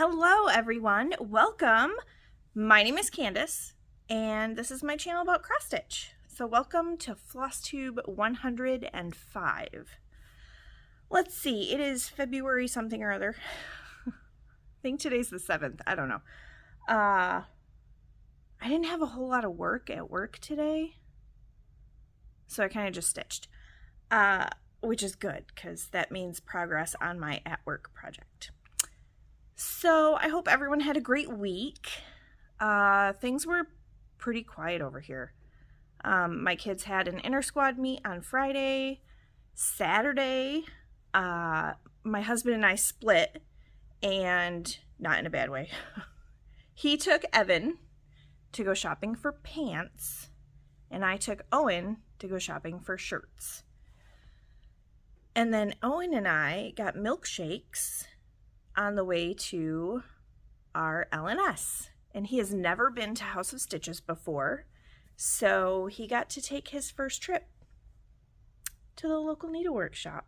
Hello everyone, welcome. My name is Candace and this is my channel about cross stitch. So welcome to Flosstube 105. Let's see, it is February something or other. I think today's the 7th, I don't know. I didn't have a whole lot of work at work today, so I kind of just stitched, which is good because that means progress on my at work project. So I hope everyone had a great week. Things were pretty quiet over here. My kids had an inter squad meet on Friday. Saturday, my husband and I split, and not in a bad way. He took Evan to go shopping for pants, and I took Owen to go shopping for shirts. And then Owen and I got milkshakes on the way to our LNS. And he has never been to House of Stitches before, so he got to take his first trip to the local needlework shop.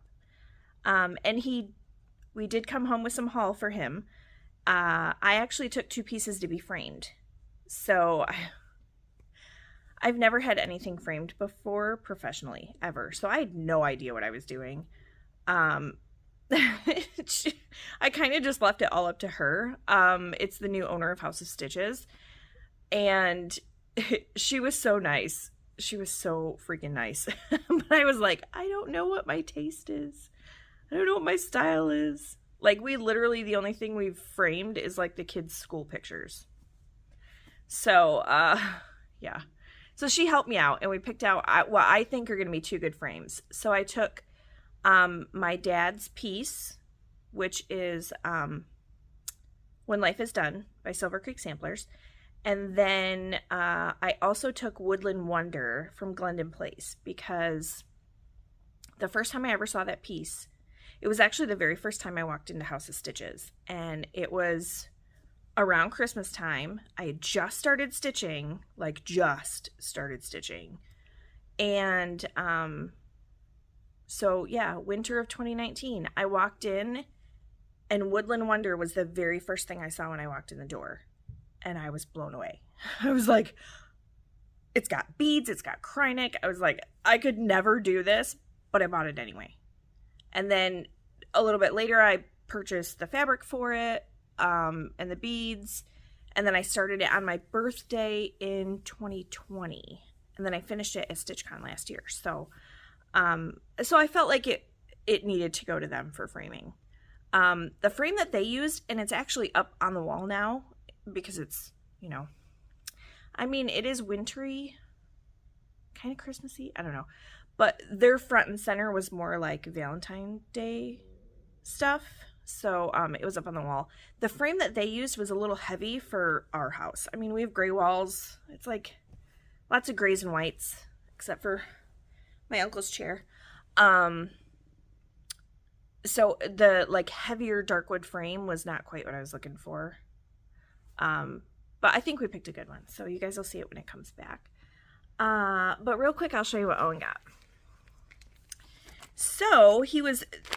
And we did come home with some haul for him. I actually took 2 pieces to be framed. So I've never had anything framed before professionally, ever. So I had no idea what I was doing. I kind of just left it all up to her. It's the new owner of House of Stitches, and she was so nice. She was so freaking nice. But I was like, I don't know what my taste is. I don't know what my style is. Like, we literally, the only thing we've framed is like the kids' school pictures. So, yeah. So she helped me out, and we picked out what I think are going to be 2 good frames. So I took my dad's piece, which is When Life is Done by Silver Creek Samplers. And then I also took Woodland Wonder from Glendon Place, because the first time I ever saw that piece, it was actually the very first time I walked into House of Stitches. And it was around Christmas time. I had just started stitching, And so yeah, winter of 2019, I walked in, and Woodland Wonder was the very first thing I saw when I walked in the door, and I was blown away. I was like, it's got beads, it's got Krynic. I was like, I could never do this, but I bought it anyway. And then a little bit later, I purchased the fabric for it, and the beads, and then I started it on my birthday in 2020, and then I finished it at StitchCon last year. So I felt like it needed to go to them for framing. The frame that they used, and it's actually up on the wall now because it's, it is wintry, kind of Christmassy, I don't know. But their front and center was more like Valentine's Day stuff. So it was up on the wall. The frame that they used was a little heavy for our house. I mean, we have gray walls. It's like lots of grays and whites, except for my uncle's chair. So the heavier darkwood frame was not quite what I was looking for. But I think we picked a good one. So you guys will see it when it comes back. But real quick, I'll show you what Owen got. So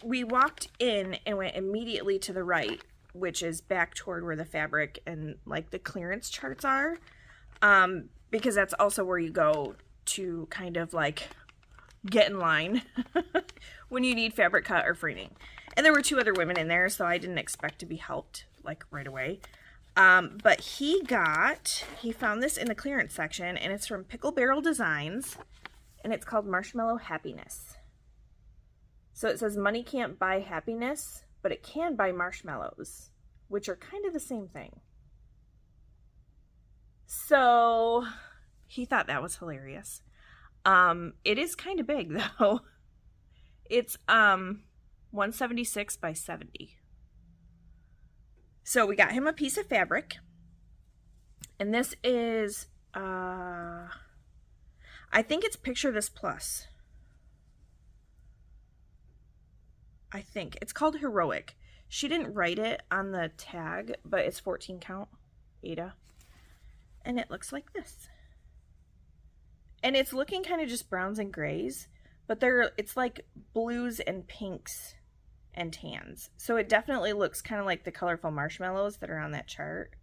we walked in and went immediately to the right, which is back toward where the fabric and the clearance charts are. Because that's also where you go to kind of get in line when you need fabric cut or framing. And there were 2 other women in there, so I didn't expect to be helped right away. But he found this in the clearance section, and it's from Pickle Barrel Designs, and it's called Marshmallow Happiness. So it says money can't buy happiness, but it can buy marshmallows, which are kind of the same thing. So he thought that was hilarious. It is kind of big though. It's 176 by 70. So we got him a piece of fabric, and this is I think it's Picture This Plus. I think it's called Heroic. She didn't write it on the tag, but it's 14 count Ada, and it looks like this. And it's looking kind of just browns and grays, but it's like blues and pinks and tans. So it definitely looks kind of like the colorful marshmallows that are on that chart.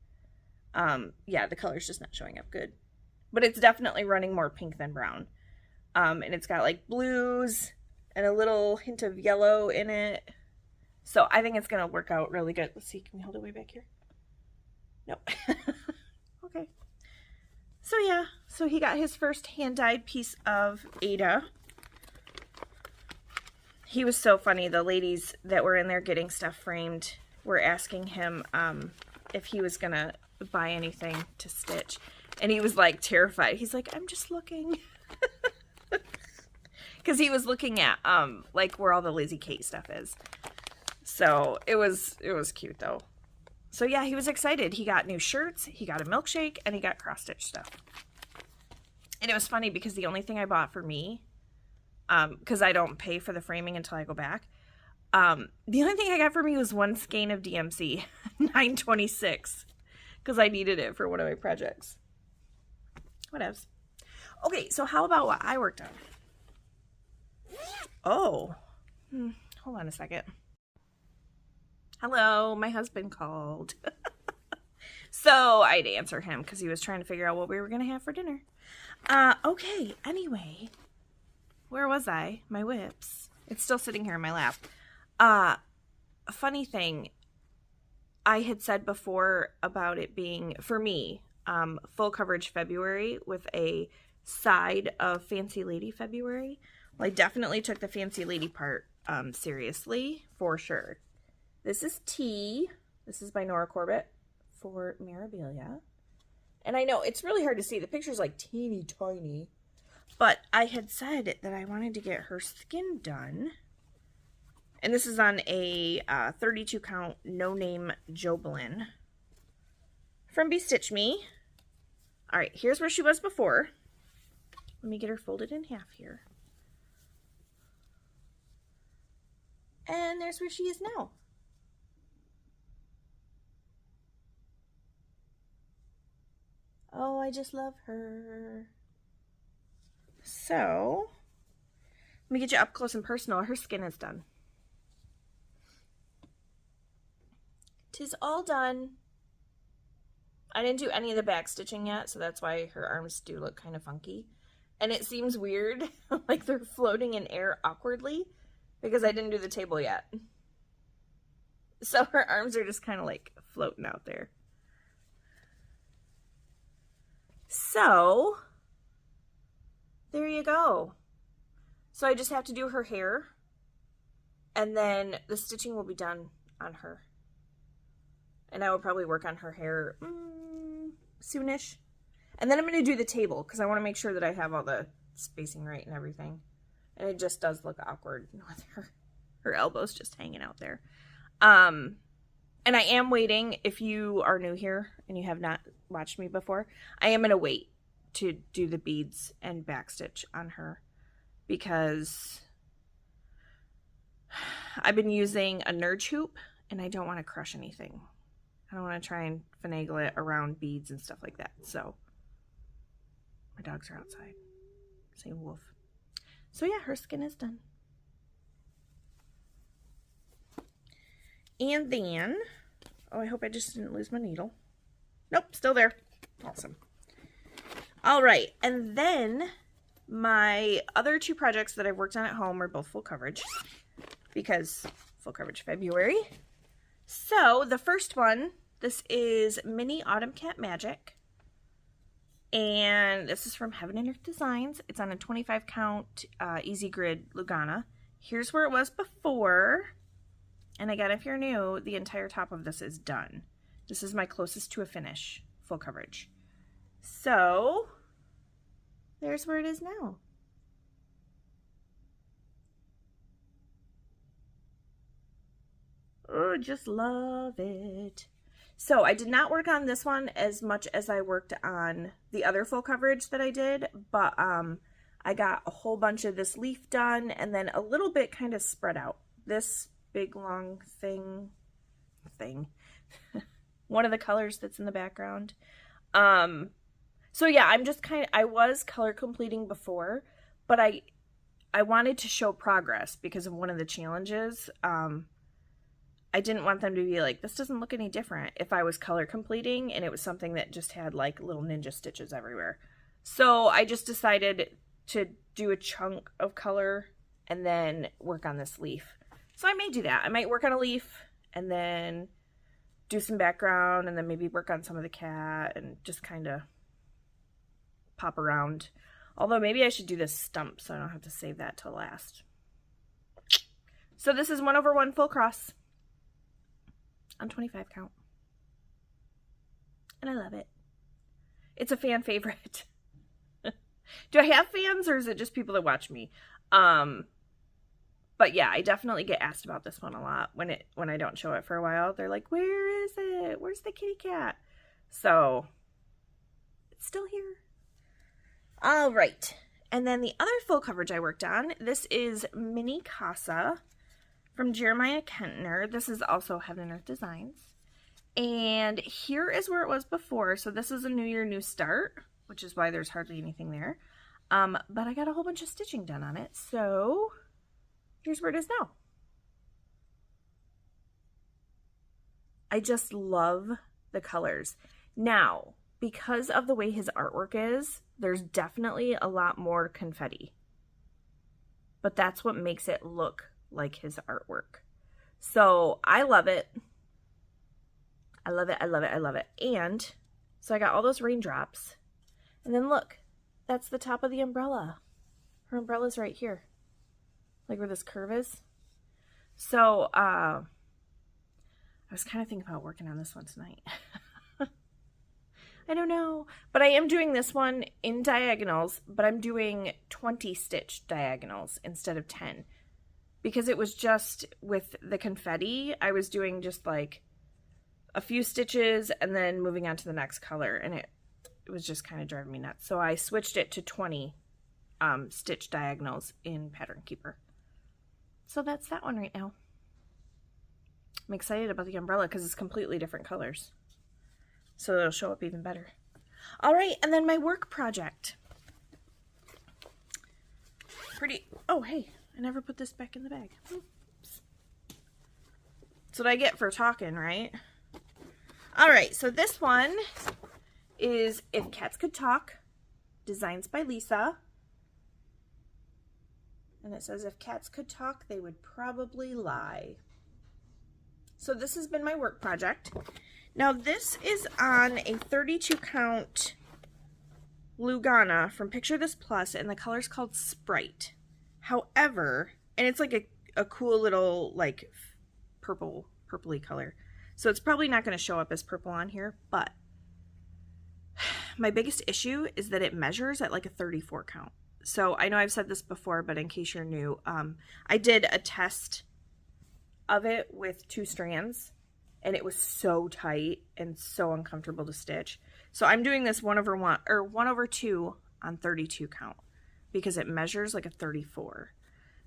Yeah, the color's just not showing up good. But it's definitely running more pink than brown. And it's got like blues and a little hint of yellow in it. So I think it's going to work out really good. Let's see, can we hold it way back here? Nope. Okay. So yeah, so he got his first hand-dyed piece of Ada. He was so funny. The ladies that were in there getting stuff framed were asking him if he was going to buy anything to stitch. And he was like terrified. He's like, I'm just looking. Because he was looking at like where all the Lizzie Kate stuff is. So it was cute though. So yeah, he was excited. He got new shirts, he got a milkshake, and he got cross stitch stuff. And it was funny because the only thing I bought for me, because I don't pay for the framing until I go back, the only thing I got for me was one skein of DMC 926 because I needed it for one of my projects. Whatevs. Okay, so how about what I worked on? Oh, hold on a second. Hello, my husband called. So I had to answer him because he was trying to figure out what we were going to have for dinner. Okay, anyway, where was I? My whips. It's still sitting here in my lap. A funny thing, I had said before about it being, for me, full coverage February with a side of Fancy Lady February. Well, I definitely took the Fancy Lady part seriously, for sure. This is Tea. This is by Nora Corbett for Mirabilia. And I know it's really hard to see. The picture's like teeny tiny. But I had said that I wanted to get her skin done. And this is on a 32 count no-name Jobelin from Bestitch Me. All right, here's where she was before. Let me get her folded in half here. And there's where she is now. Oh, I just love her. So, let me get you up close and personal. Her skin is done. 'Tis all done. I didn't do any of the back stitching yet, so that's why her arms do look kind of funky. And it seems weird, like they're floating in air awkwardly, because I didn't do the table yet. So her arms are just kind of like floating out there. So, there you go. So I just have to do her hair, and then the stitching will be done on her. And I will probably work on her hair soonish. And then I'm going to do the table, because I want to make sure that I have all the spacing right and everything. And it just does look awkward with her elbows just hanging out there. And I am waiting, if you are new here and you have not watched me before, I am going to wait to do the beads and backstitch on her because I've been using a nurge hoop and I don't want to crush anything. I don't want to try and finagle it around beads and stuff like that. So my dogs are outside. Say wolf. So yeah, her skin is done. And then, oh, I hope I just didn't lose my needle. Nope, still there. Awesome. All right, and then my other two projects that I've worked on at home are both full coverage because full coverage February. So the first one, this is Mini Autumn Cat Magic. And this is from Heaven and Earth Designs. It's on a 25 count Easy Grid Lugana. Here's where it was before. And again, if you're new, the entire top of this is done. This is my closest to a finish, full coverage. So, there's where it is now. Oh, just love it. So, I did not work on this one as much as I worked on the other full coverage that I did, but I got a whole bunch of this leaf done and then a little bit kind of spread out. This big long thing one of the colors that's in the background. So yeah, I'm just I was color completing before, but I wanted to show progress because of one of the challenges. I didn't want them to be like, this doesn't look any different if I was color completing and it was something that just had like little ninja stitches everywhere. So I just decided to do a chunk of color and then work on this leaf. So I may do that. I might work on a leaf and then do some background and then maybe work on some of the cat and just kind of pop around. Although maybe I should do this stump so I don't have to save that till last. So this is 1/1 full cross on 25 count. And I love it. It's a fan favorite. Do I have fans or is it just people that watch me? But yeah, I definitely get asked about this one a lot when I don't show it for a while. They're like, where is it? Where's the kitty cat? So it's still here. All right. And then the other full coverage I worked on, this is Mini Casa from Jeremiah Ketner. This is also Heaven and Earth Designs. And here is where it was before. So this is a new year, new start, which is why there's hardly anything there. But I got a whole bunch of stitching done on it. So here's where it is now. I just love the colors. Now, because of the way his artwork is, there's definitely a lot more confetti. But that's what makes it look like his artwork. So I love it. I love it, I love it, I love it. And so I got all those raindrops. And then look, that's the top of the umbrella. Her umbrella's right here. Like where this curve is. So, I was kind of thinking about working on this one tonight. I don't know. But I am doing this one in diagonals, but I'm doing 20 stitch diagonals instead of 10. Because it was just with the confetti, I was doing just like a few stitches and then moving on to the next color. And it was just kind of driving me nuts. So I switched it to 20 stitch diagonals in Pattern Keeper. So that's that one right now. I'm excited about the umbrella because it's completely different colors. So it'll show up even better. All right, and then my work project. Oh, hey, I never put this back in the bag. Oops. That's what I get for talking, right? All right, so this one is If Cats Could Talk, Designs by Lisa. And it says, if cats could talk, they would probably lie. So this has been my work project. Now this is on a 32 count Lugana from Picture This Plus, and the color's called Sprite. However, and it's like a cool little like purpley color. So it's probably not going to show up as purple on here, but my biggest issue is that it measures at like a 34 count. So I know I've said this before, but in case you're new, I did a test of it with 2 strands, and it was so tight and so uncomfortable to stitch. So I'm doing this 1/1 or 1/2 on 32 count because it measures like a 34.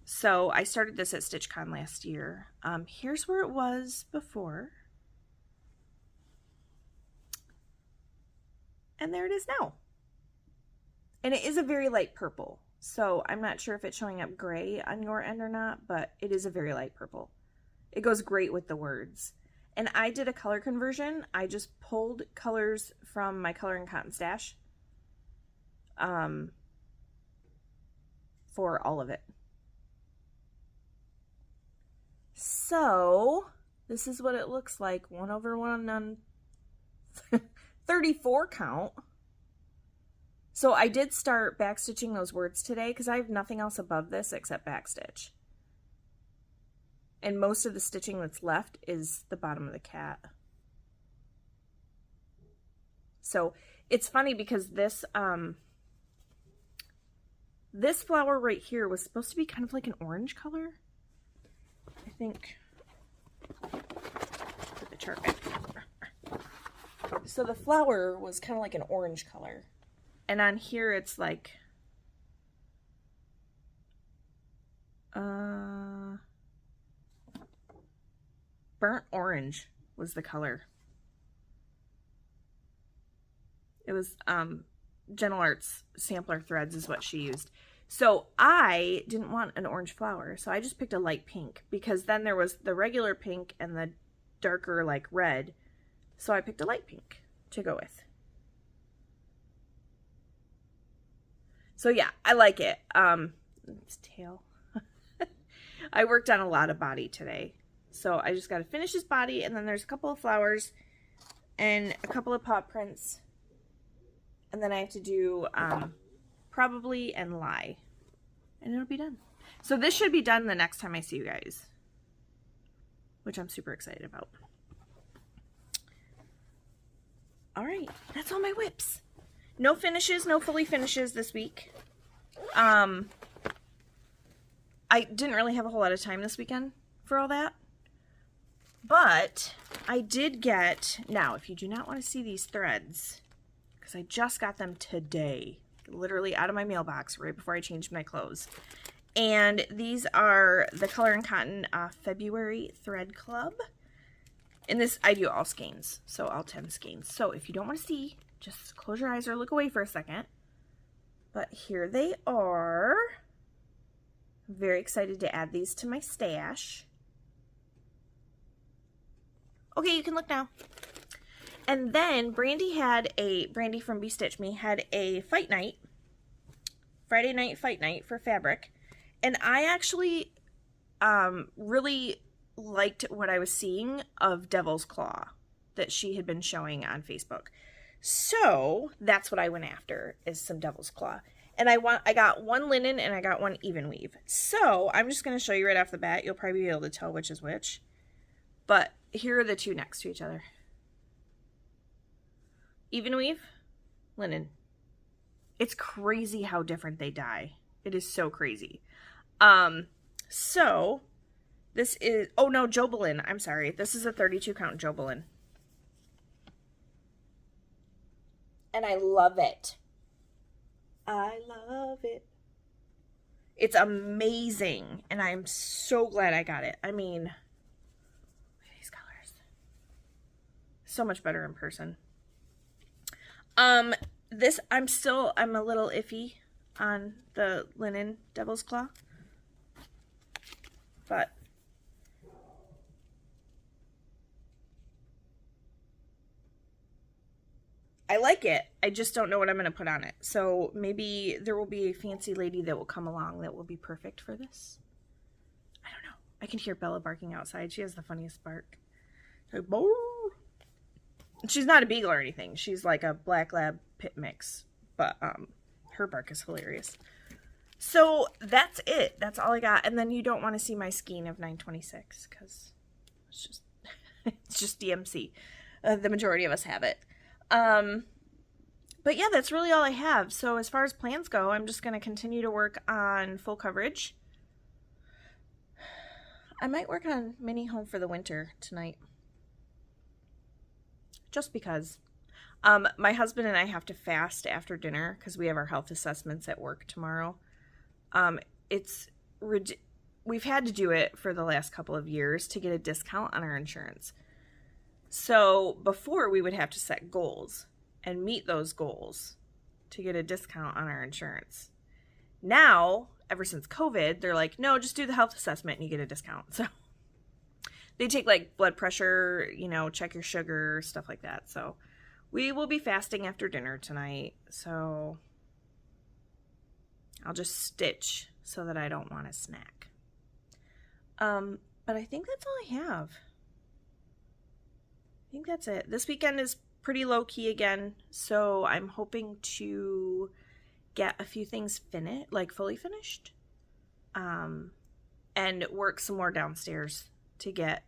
So I started this at StitchCon last year. Here's where it was before. And there it is now. And it is a very light purple. So I'm not sure if it's showing up gray on your end or not, but it is a very light purple. It goes great with the words. And I did a color conversion. I just pulled colors from my Color and Cotton stash for all of it. So this is what it looks like. 1/1 on 34 count. So I did start backstitching those words today because I have nothing else above this except backstitch. And most of the stitching that's left is the bottom of the cat. So it's funny because this this flower right here was supposed to be kind of like an orange color. I think. Put the chart back. So the flower was kind of like an orange color. And on here it's like burnt orange was the color. It was Gentle Arts sampler threads is what she used. So I didn't want an orange flower, so I just picked a light pink, because then there was the regular pink and the darker like red. So I picked a light pink to go with. So yeah, I like it. Its tail. I worked on a lot of body today. So I just got to finish this body, and then there's a couple of flowers and a couple of paw prints. And then I have to do probably and lie. And it'll be done. So this should be done the next time I see you guys, which I'm super excited about. All right, that's all my whips. No finishes, no fully finishes this week. I didn't really have a whole lot of time this weekend for all that. But I did get, now if you do not want to see these threads, because I just got them today, literally out of my mailbox right before I changed my clothes. And these are the Color and Cotton February Thread Club. In this, I do all skeins, so all 10 skeins. So if you don't want to see, just close your eyes or look away for a second. But here they are. I'm very excited to add these to my stash. Okay, you can look now. And then Brandy from Be Stitch Me had a fight night, Friday night fight night for fabric. And I actually really liked what I was seeing of Devil's Claw that she had been showing on Facebook. So that's what I went after, is some Devil's Claw. And I got one linen and I got one even weave. So I'm just going to show you right off the bat. You'll probably be able to tell which is which. But here are the two next to each other. Even weave, linen. It's crazy how different they dye. It is so crazy. So this is, oh no, Jobelin. I'm sorry. This is a 32 count Jobelin. And I love it. I love it. It's amazing. And I'm so glad I got it. I mean, look at these colors. So much better in person. This, I'm a little iffy on the linen Devil's Claw. But I like it. I just don't know what I'm going to put on it. So maybe there will be a fancy lady that will come along that will be perfect for this. I don't know. I can hear Bella barking outside. She has the funniest bark. Like, "Bow." She's not a beagle or anything. She's like a black lab pit mix. But her bark is hilarious. So that's it. That's all I got. And then you don't want to see my skein of 926 because it's just DMC. The majority of us have it. But yeah, that's really all I have. So as far as plans go, I'm just going to continue to work on full coverage. I might work on mini home for the winter tonight. Just because. My husband and I have to fast after dinner because we have our health assessments at work tomorrow. We've had to do it for the last couple of years to get a discount on our insurance. So before we would have to set goals and meet those goals to get a discount on our insurance. Now, ever since COVID, they're like, no, just do the health assessment and you get a discount. So they take like blood pressure, check your sugar, stuff like that. So we will be fasting after dinner tonight. So I'll just stitch so that I don't want to snack. But I think that's all I have. I think that's it. This weekend is pretty low-key again, so I'm hoping to get a few things fully finished, and work some more downstairs to get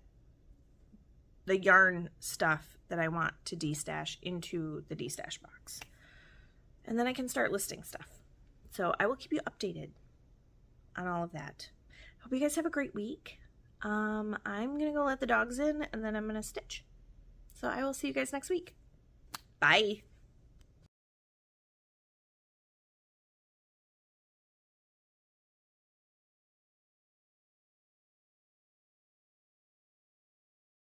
the yarn stuff that I want to destash into the destash box. And then I can start listing stuff. So I will keep you updated on all of that. Hope you guys have a great week. I'm going to go let the dogs in, and then I'm going to stitch. So I will see you guys next week. Bye.